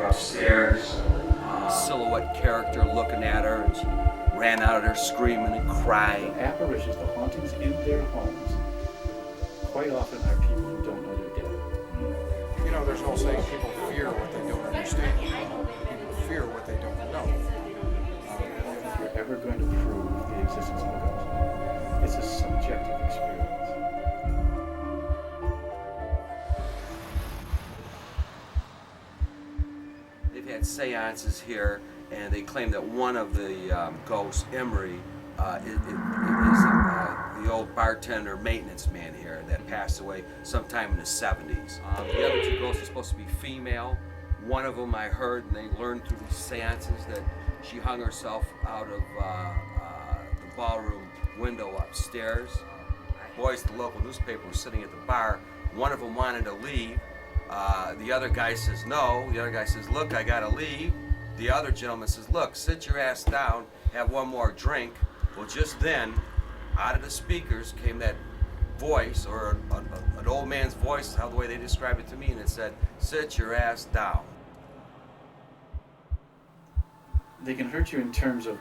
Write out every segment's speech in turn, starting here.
her upstairs. Silhouette character looking at her, and she ran out of there screaming and crying. The apparitions, the hauntings in their homes, quite often are people who don't know they're dead. You know, there's no saying people fear what they don't understand. People fear what they don't know. If you're ever going to prove the existence of a ghost, it's a subjective experience. They've had seances here, and they claim that one of the ghosts, Emery, is the old bartender maintenance man here that passed away sometime in the 70s. The other two ghosts are supposed to be female. One of them I heard, and they learned through these seances, that she hung herself out of the ballroom window upstairs. Boys at the local newspaper were sitting at the bar. One of them wanted to leave. The other guy says no. The other guy says, look, I gotta leave. The other gentleman says, look, sit your ass down, have one more drink. Well, just then, out of the speakers came that voice, or an old man's voice, how the way they described it to me, and it said, sit your ass down. They can hurt you in terms of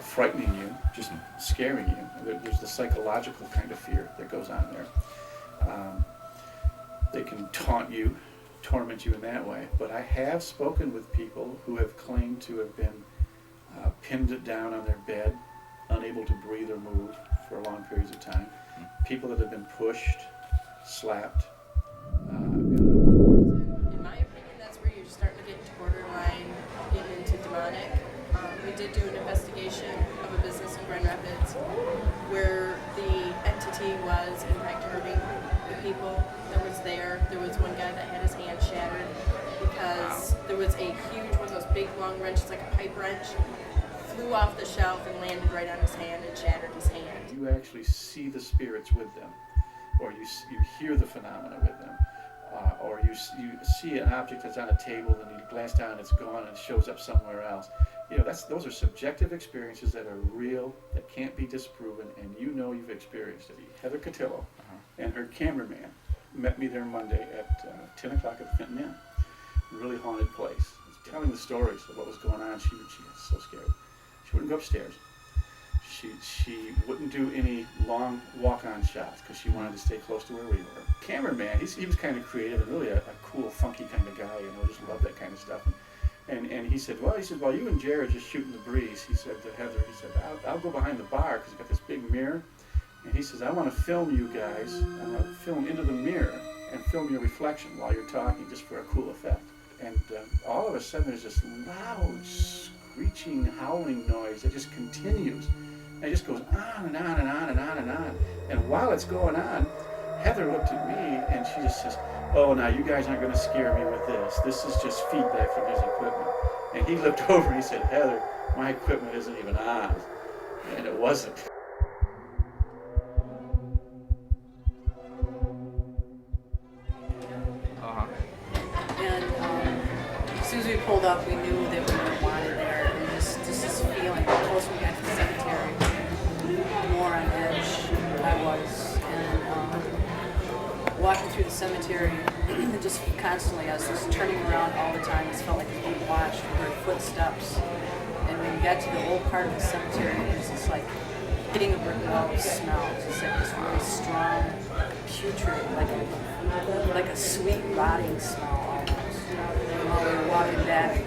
frightening you, just scaring you. There's the psychological kind of fear that goes on there. They can taunt you, torment you in that way. But I have spoken with people who have claimed to have been pinned down on their bed, unable to breathe or move for long periods of time. People that have been pushed, slapped. In my opinion, that's where you're starting to get into borderline, getting into demonic. We did do an investigation of a business in Grand Rapids where the entity was in fact hurting the people that was there. There was one guy that had his hand shattered because there was a huge, one of those big long wrenches, like a pipe wrench, flew off the shelf and landed right on his hand and shattered his hand. You actually see the spirits with them, or you hear the phenomena with them, or you see an object that's on a table and you glance down and it's gone and it shows up somewhere else. You know, those are subjective experiences that are real, that can't be disproven, and you know you've experienced it. Heather Cotillo and her cameraman met me there Monday at 10 o'clock at the Fenton Inn. Really haunted place. Telling the stories of what was going on, she was so scared. She wouldn't go upstairs. She wouldn't do any long walk-on shots because she wanted to stay close to where we were. Cameraman, he was kind of creative and really a cool, funky kind of guy, you know, just loved that kind of stuff. And he said, well, you and Jared just shooting the breeze. He said to Heather, he said, I'll go behind the bar because he's got this big mirror. And he says, I want to film you guys. I want to film into the mirror and film your reflection while you're talking, just for a cool effect. And all of a sudden there's this loud, screeching, howling noise that just continues. And it just goes on and on and on and on and on. And while it's going on, Heather looked at me and she just says, oh, now you guys aren't going to scare me with this. This is just feedback from his equipment. And he looked over and he said, Heather, my equipment isn't even on. And it wasn't. As soon as we pulled up, we knew that we were wanted there. And just this feeling, the closer we got to the cemetery, the more on edge I was. And walking through the cemetery, just constantly, I was just turning around all the time. It felt like being watched. We heard footsteps. And when we got to the old part of the cemetery, it was just like hitting a brick wall of smell. It was just like this really strong, putrid, like a sweet rotting smell almost. And while we were walking back,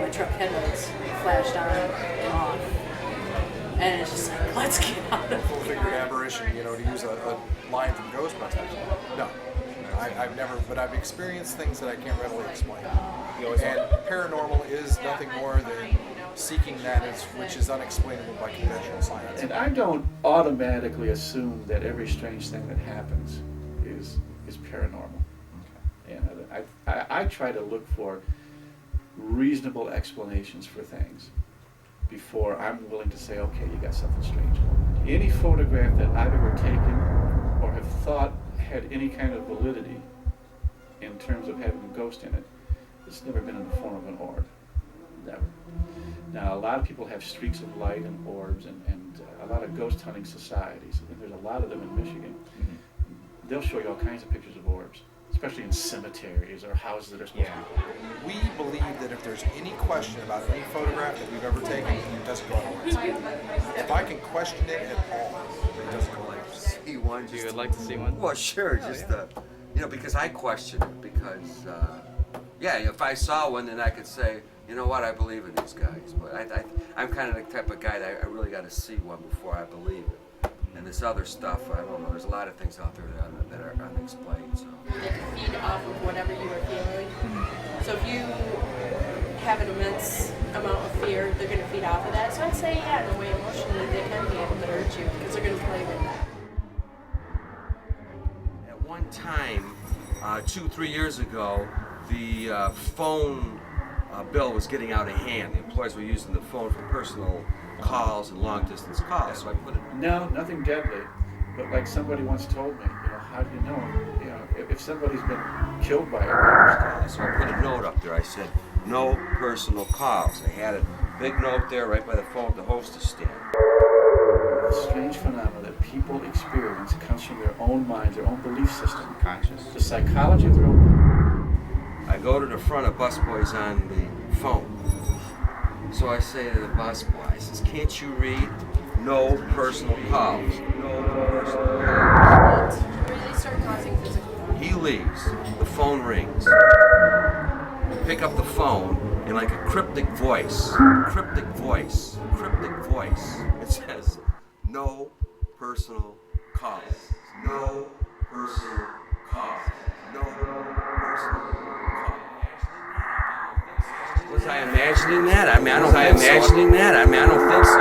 the truck headlights flashed on and off. And it's just like, let's get out of here. Figured aberration, you know, to use a line from Ghostbusters. No. I've never, but I've experienced things that I can't readily explain. And paranormal is nothing more than seeking that which is unexplainable by conventional science. And I don't automatically assume that every strange thing that happens is paranormal. Okay. And I try to look for reasonable explanations for things before I'm willing to say, okay, you got something strange going on. Any photograph that I've ever taken or have thought had any kind of validity in terms of having a ghost in it, it's never been in the form of an orb. Never. Now, a lot of people have streaks of light and orbs and a lot of ghost hunting societies, and there's a lot of them in Michigan. They'll show you all kinds of pictures of orbs. especially in cemeteries or houses that are supposed Yeah. to We believe that if there's any question about any photograph that we've ever taken, it doesn't go on our website. If I can question it at all, it doesn't go on our website. See one. You would like to see one? Well, sure. Just because I question it. Because if I saw one, then I could say, you know what, I believe in these guys. But I'm kind of the type of guy that I really got to see one before I believe it. And this other stuff, I don't know. There's a lot of things out there that are unexplained. So. They can feed off of whatever you are feeling. So if you have an immense amount of fear, they're going to feed off of that. So I'd say, yeah, in a way, emotionally, they can be able to hurt you because they're going to play with that. At one time, 2-3 years ago, the phone bill was getting out of hand. The employees were using the phone for personal calls and long-distance calls. So I put it. No, nothing deadly. But like somebody once told me, how do you know? If somebody's been killed by a ghost. So I put a note up there. I said, no personal calls. I had a big note there right by the phone at the hostess stand. The strange phenomena that people experience comes from their own minds, their own belief system. Conscious. The psychology of their own mind. I go to the front of busboys on the phone. So I say to the busboy, I says, can't you read? No personal calls. No personal calls. Where they start causing physical harm. He leaves. The phone rings. I pick up the phone in like a cryptic voice. It says, no personal calls. No personal calls. No personal calls. Was I imagining that? I don't think so.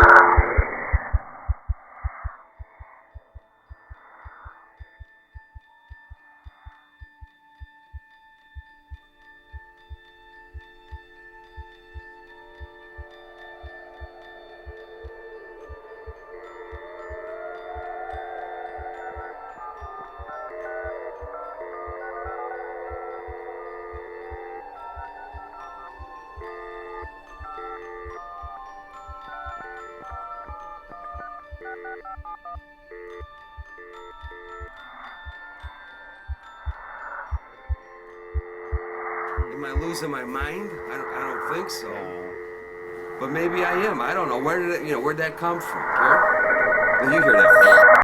Am I losing my mind? I don't think so. But maybe I am. I don't know. Where'd that come from? Here? Well, you hear that.